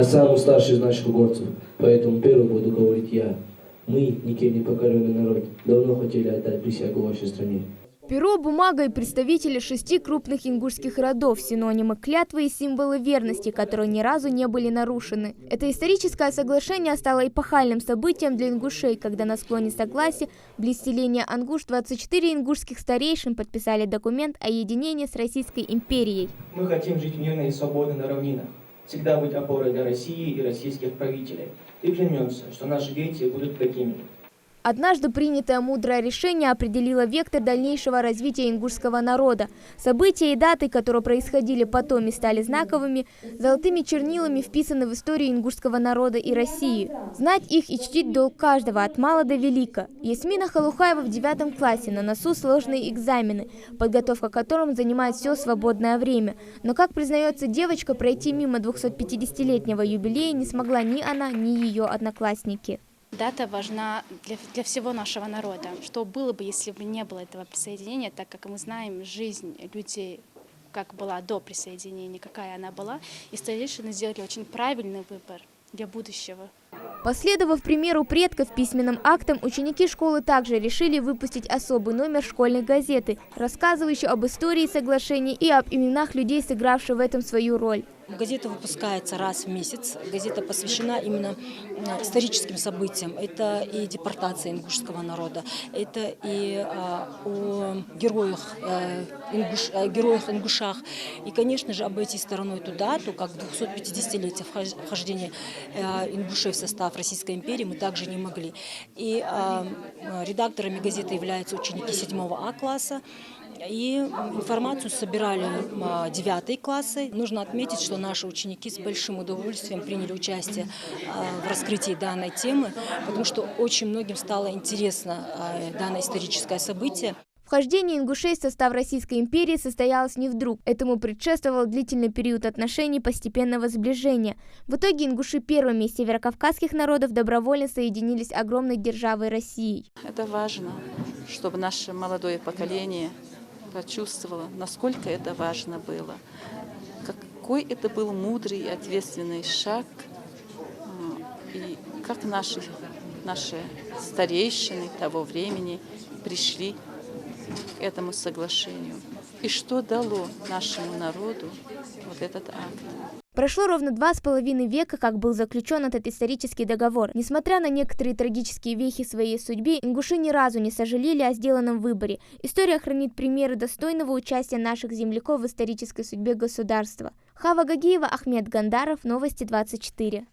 Я самый старший из наших горцев, поэтому первым буду говорить я. Мы, никем не покоренный народ, давно хотели отдать присягу вашей стране. Перо, бумага и представители 6 крупных ингушских родов – синонимы клятвы и символы верности, которые ни разу не были нарушены. Это историческое соглашение стало эпохальным событием для ингушей, когда на склоне Согласия, близ селения Ангуш, 24 ингушских старейшин подписали документ о единении с Российской империей. Мы хотим жить мирно и свободно на равнинах, всегда быть опорой для России и российских правителей. И клянемся, что наши дети будут такими. Однажды принятое мудрое решение определило вектор дальнейшего развития ингушского народа. События и даты, которые происходили потом и стали знаковыми, золотыми чернилами вписаны в историю ингушского народа и России. Знать их и чтить долг каждого от мала до велика. Ясмина Халухаева в 9 классе, на носу сложные экзамены, подготовка к которым занимает все свободное время. Но, как признается девочка, пройти мимо 250-летнего юбилея не смогла ни она, ни ее одноклассники. Дата важна для всего нашего народа. Что было бы, если бы не было этого присоединения, так как мы знаем жизнь людей, как была до присоединения, какая она была, и старейшины сделали очень правильный выбор для будущего. Последовав примеру предков письменным актом, ученики школы также решили выпустить особый номер школьной газеты, рассказывающий об истории соглашений и об именах людей, сыгравших в этом свою роль. Газета выпускается раз в месяц. Газета посвящена именно историческим событиям. Это и депортация ингушского народа, это и о героях ингушах. И, конечно же, обойти стороной эту дату, как 250-летие вхождения ингушей в состав Российской империи, мы также не могли. И редакторами газеты являются ученики 7 А класса. И информацию собирали 9 классы. Нужно отметить, что наши ученики с большим удовольствием приняли участие в раскрытии данной темы, потому что очень многим стало интересно данное историческое событие. Вхождение ингушей в состав Российской империи состоялось не вдруг. Этому предшествовал длительный период отношений постепенного сближения. В итоге ингуши первыми из северокавказских народов добровольно соединились с огромной державой Россией. Это важно, чтобы наше молодое поколение почувствовала, насколько это важно было, какой это был мудрый и ответственный шаг, и как наши старейшины того времени пришли к этому соглашению, и что дало нашему народу вот этот акт. Прошло ровно 2,5 века, как был заключен этот исторический договор. Несмотря на некоторые трагические вехи в своей судьбе, ингуши ни разу не сожалели о сделанном выборе. История хранит примеры достойного участия наших земляков в исторической судьбе государства. Хава Гагиева, Ахмед Гандаров, Новости 24.